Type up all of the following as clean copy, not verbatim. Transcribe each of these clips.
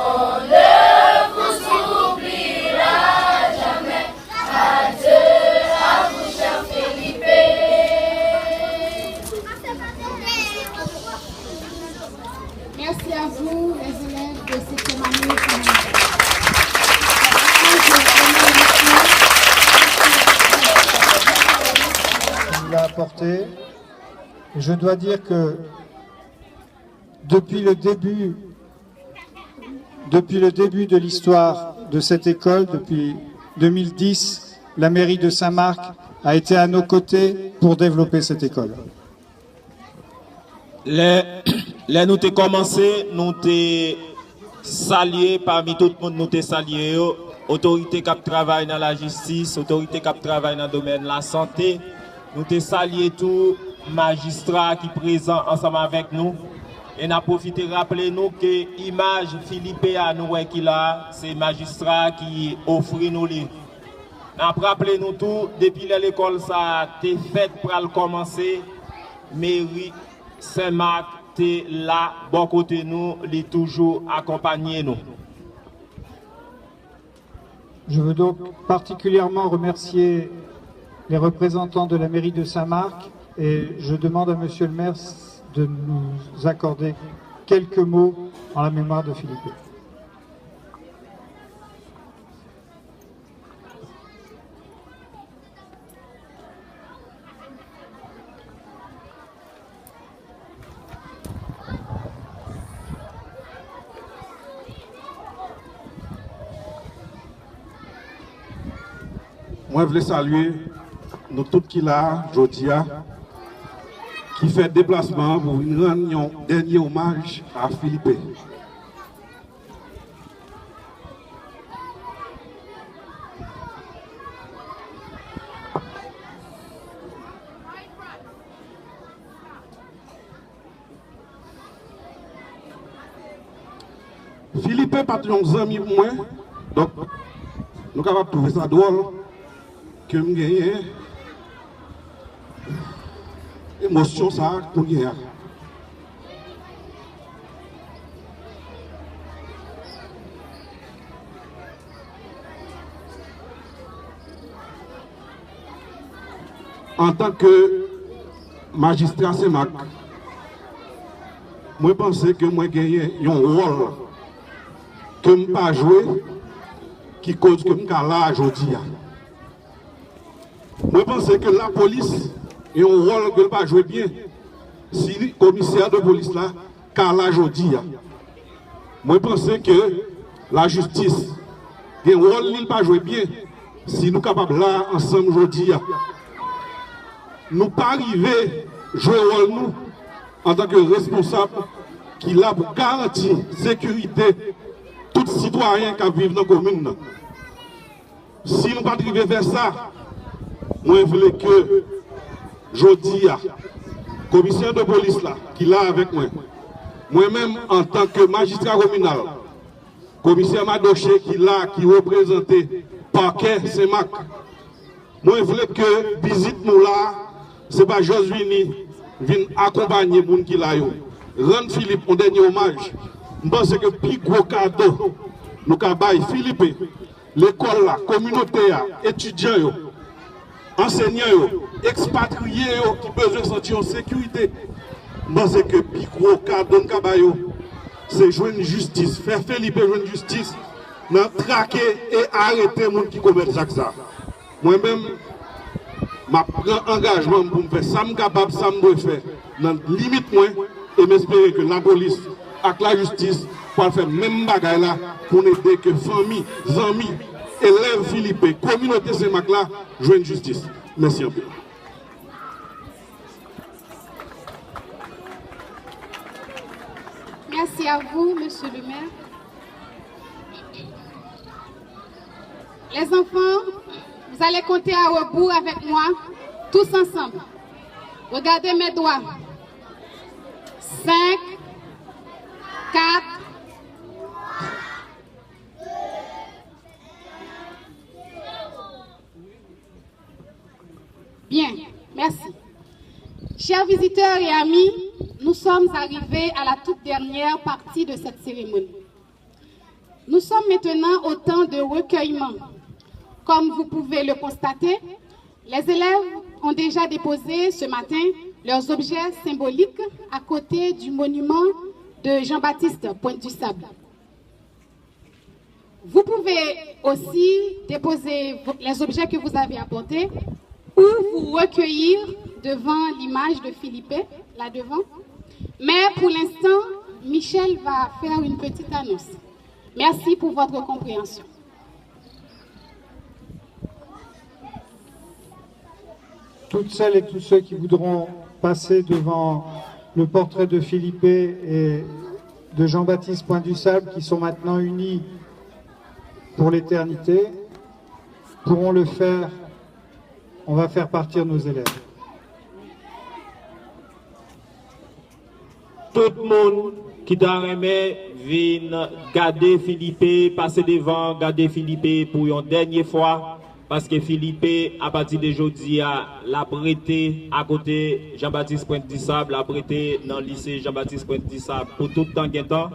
On ne vous oubliera jamais. Adieu à vous, cher Philippe. Merci à vous, les élèves de cette année. Il l'a apporté. Je dois dire que depuis le début de l'histoire de cette école, depuis 2010, la mairie de Saint-Marc a été à nos côtés pour développer cette école. Les nous avons commencé, nous avons salué parmi tout le monde, nous avons salué autorité qui travaille dans la justice, autorité qui travaille dans le domaine de la santé. Nous avons salué tous les magistrats qui sont présents ensemble avec nous. Et nous avons profité de rappeler nous que l'image Philippe à nous qu'il a, c'est magistrat qui offre nous les. Nous avons rappelé nous tout, depuis l'école ça a été fait pour commencer, mairie Saint-Marc est là, bon côté nous, il est toujours accompagné nous. Je veux donc particulièrement remercier les représentants de la mairie de Saint-Marc et je demande à monsieur le maire de nous accorder quelques mots en la mémoire de Philippe. Moi, je voulais saluer nous tous qui là, Jodia, qui fait déplacement pour une rendre un dernier hommage à Philippe. Philippe n'est pas un ami pour moi, donc nous sommes capables de trouver ça drôle que je gagne émotion ça pour gagner. En tant que magistrat Saint-Marc, moi pense que moi gagné un rôle que je ne pas jouer qui cause que je suis là aujourd'hui. Moi pense que la police a un rôle que je ne pas jouer bien si le commissaire de police là car là aujourd'hui. Moi pense que la justice a un rôle qu'il pas jouer bien si nous sommes capables là ensemble aujourd'hui. Nous pas arriver jouer rôle nous en tant que responsable qui là pour garantir la sécurité de tout citoyen qui vivent dans la commune. Si nous pas arriver vers ça, moi je voulais que jeudi, commissaire de police là, qui est là avec moi, moi-même en tant que magistrat communal, commissaire Madoché qui est là, qui représentait parquet Saint-Marc, moi je voulais que visite nous là, ce n'est pas Josvini vient accompagner les gens qui sont là. Rendre Philippe un dernier hommage. Je pense que le plus gros cadeau, nous avons Philippe, l'école, la communauté, les étudiants, les enseignants, les expatriés qui ont besoin de sentir en sécurité. Je pense que le plus gros cadeau, c'est jouer une justice, faire Philippe jouer une justice, traquer et arrêter les gens qui commettent ça. Moi-même, je prends engagement pour me faire ça, je suis capable, ça me doit faire. Dans la limite, moi, et m'espérer que la police, avec la justice, pour faire même bagaille là, pour aider que famille, amis, élèves Philippe, communauté Saint-Marc là, jouent une justice. Merci un peu. Merci à vous, monsieur le maire. Les enfants, vous allez compter à rebours avec moi, tous ensemble. Regardez mes doigts. 5, 4, bien, merci. Chers visiteurs et amis, nous sommes arrivés à la toute dernière partie de cette cérémonie. Nous sommes maintenant au temps de recueillement. Comme vous pouvez le constater, les élèves ont déjà déposé ce matin leurs objets symboliques à côté du monument de Jean-Baptiste Pointe-du-Sable. Vous pouvez aussi déposer les objets que vous avez apportés ou vous recueillir devant l'image de Philippe, là devant. Mais pour l'instant, Michel va faire une petite annonce. Merci pour votre compréhension. Toutes celles et tous ceux qui voudront passer devant le portrait de Philippe et de Jean-Baptiste Pointe-du-Sable, qui sont maintenant unis pour l'éternité, pourront le faire. On va faire partir nos élèves. Tout le monde qui t'a remis vient garder Philippe, passer devant, garder Philippe pour une dernière fois, parce que Philippe, à partir d'aujourd'hui, l'a prêté à côté Jean-Baptiste Pointe-du-Sable, l'a prêté dans le lycée Jean-Baptiste Pointe-du-Sable pour tout le temps.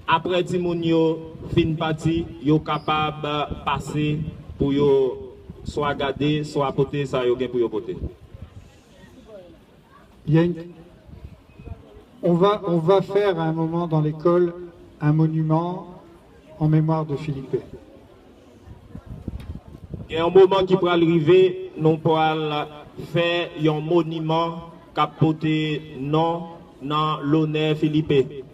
Après Timounio, fin parti, yo capable de passer pour yo soit garder, soit porter ça yo gain pour yo porter. On va faire à un moment dans l'école un monument en mémoire de Philippe. Il y a un moment qui pourra arriver, nous pourrons faire un monument qui porte nom dans l'honneur Philippe.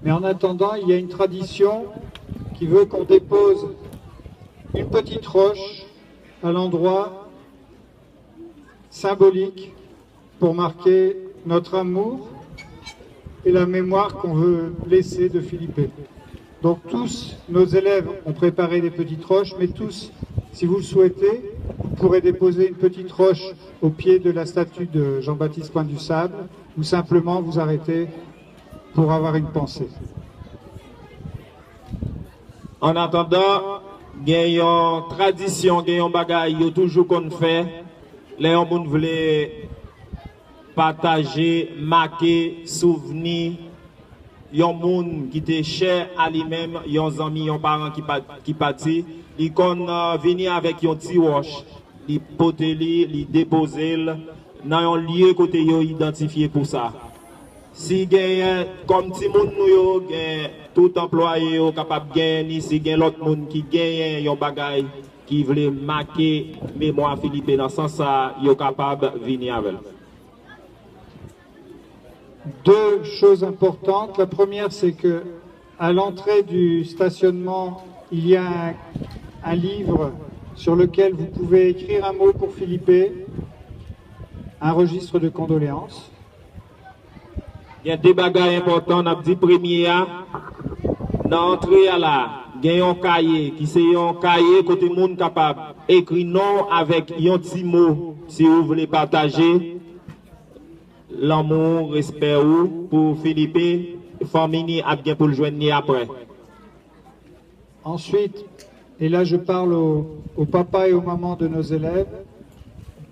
Mais en attendant, il y a une tradition qui veut qu'on dépose une petite roche à l'endroit symbolique pour marquer notre amour et la mémoire qu'on veut laisser de Philippe. Donc tous nos élèves ont préparé des petites roches, mais tous, si vous le souhaitez, vous pourrez déposer une petite roche au pied de la statue de Jean-Baptiste Pointe-du-Sable, ou simplement vous arrêter pour avoir une pensée. En attendant, il y a une tradition, il y a un bagage, il y a toujours qu'on fait. Les gens veulent partager, marquer, souvenir. Il y a un monde qui est cher à lui-même, il y a un ami, un parent qui partit. Il qu'on venir avec un petit roche, il poter, il déposer dans un lieu côté identifié pour ça. Si gagne comme si moun nou gagne tout employé capable gagner, si gagne l'autre monde qui gagne un bagage qui veut marquer mémoire Philippe dans ce sens ça, yo capable venir avec. Deux choses importantes. La première, c'est que à l'entrée du stationnement, il y a un livre sur lequel vous pouvez écrire un mot pour Philippe, un registre de condoléances. Il y a des bagages importants, on a dit premier, dans l'entrée là, il y a un cahier, qui c'est un cahier côté monde capable, écrit non avec un petit mot, si vous voulez partager l'amour, respect pour Philippe, famille a bien pour le joindre après. Ensuite, et là je parle au papa et aux mamans de nos élèves,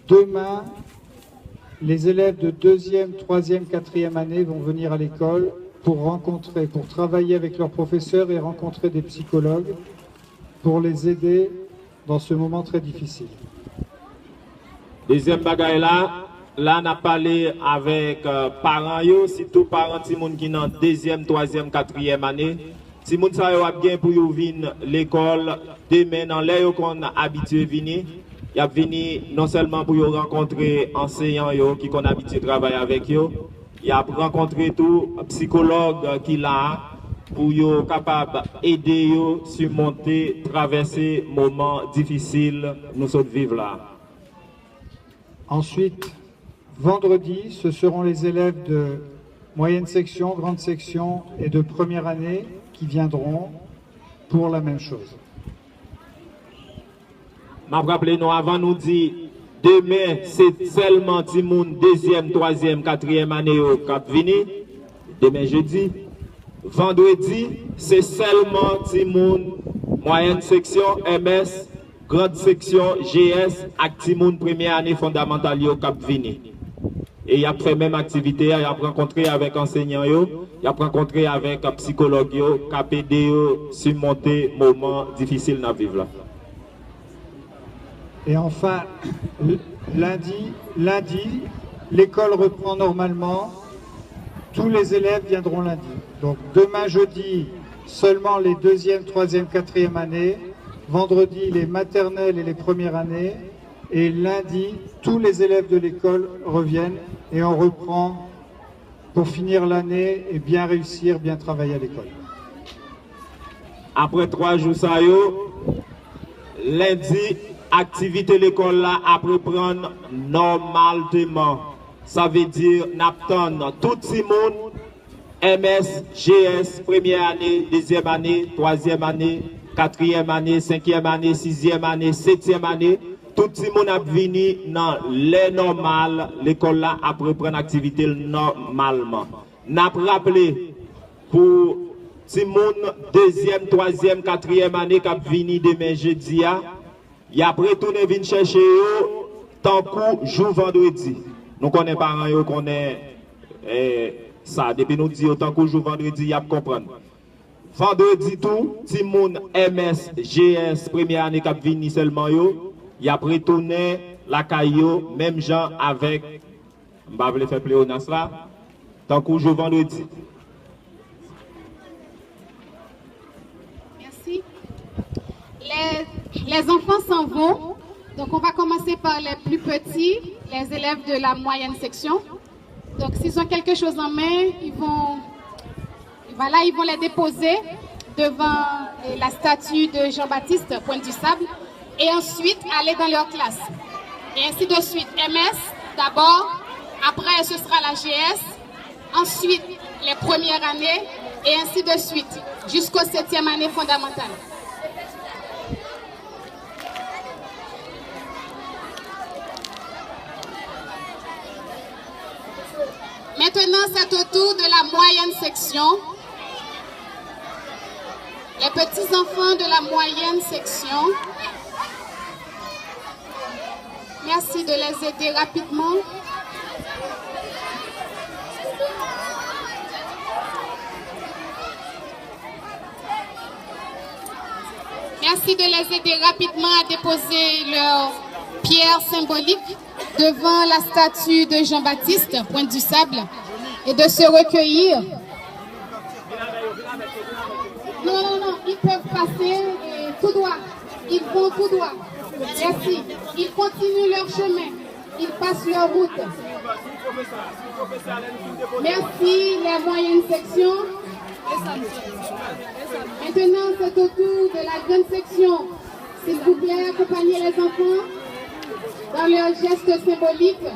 demain, les élèves de 2e, 3e, 4e année vont venir à l'école pour travailler avec leurs professeurs et rencontrer des psychologues pour les aider dans ce moment très difficile. Deuxième bagaille là, on a parlé avec parents, surtout parents qui sont dans 2e, 3e, 4e année. Si moun sa yo ap gen pour yo venir l'école demain dans l'air qu'on a habitué venir, y a venu non seulement pour yo rencontrer enseignants yo qui qu'on habitué travailler avec yo, y a rencontrer tout psychologue qui là pour yo capable aider yo surmonter traverser moments difficiles nous sommes vivre là. Ensuite, vendredi, ce seront les élèves de moyenne section, grande section et de première année qui viendront pour la même chose. Je me rappelle, nous avant nous dit, demain c'est seulement ti moun 2e, 3e, 4e année qui viennent. Demain jeudi. Vendredi, c'est seulement ti moun moyenne section, MS, grande section, GS, et ti moun première année fondamentale qui viennent. Et il a fait même activité, il a rencontré avec enseignants il a rencontré avec un psychologue qui a aidé à surmonter moments difficiles dans la vie. Et enfin, lundi, l'école reprend normalement. Tous les élèves viendront lundi. Donc demain jeudi, seulement les 2e, 3e, 4e années. Vendredi, les maternelles et les premières années. Et lundi, tous les élèves de l'école reviennent et on reprend pour finir l'année et bien réussir, bien travailler à l'école. Après 3 jours, ça y est, lundi, activité l'école là à reprendre normalement. Ça veut dire n'attend tout le monde, MS, GS, première année, deuxième année, troisième année, quatrième année, cinquième année, sixième année, septième année. Tout le monde a venu dans les normales, l'école là à reprendre l'activité normalement. N'a rappelé pour tout le monde deuxième, troisième, quatrième année qui a venu demain jeudi, il a retourné venir chercher tant que jour vendredi. Nous connaissons pas parents, nous connaissons ça. Depuis nous disons tant que jour vendredi, il y a comprendre. Vendredi tout, tout le monde MS, GS, première année qui a venu seulement il a retourné la caillou, même gens avec, je ne vais pas faire pléonas là, tant que jour vendredi. Merci. Les enfants s'en vont. Donc, on va commencer par les plus petits, les élèves de la moyenne section. Donc, s'ils ont quelque chose en main, ils vont les déposer devant la statue de Jean-Baptiste, Pointe du Sable, et ensuite aller dans leur classe. Et ainsi de suite. MS d'abord, après ce sera la GS, ensuite les premières années, et ainsi de suite, jusqu'aux 7e année fondamentale. Maintenant, c'est au tour de la moyenne section. Les petits-enfants de la moyenne section. Merci de les aider rapidement. Merci de les aider rapidement à déposer leur pierre symbolique devant la statue de Jean-Baptiste, Pointe du Sable, et de se recueillir. Non, ils peuvent passer tout droit. Ils vont tout droit. Merci. Ils continuent leur chemin. Ils passent leur route. Merci, les moyennes sections. Maintenant, c'est au tour de la grande section. S'il vous plaît, accompagnez les enfants dans leurs gestes symboliques.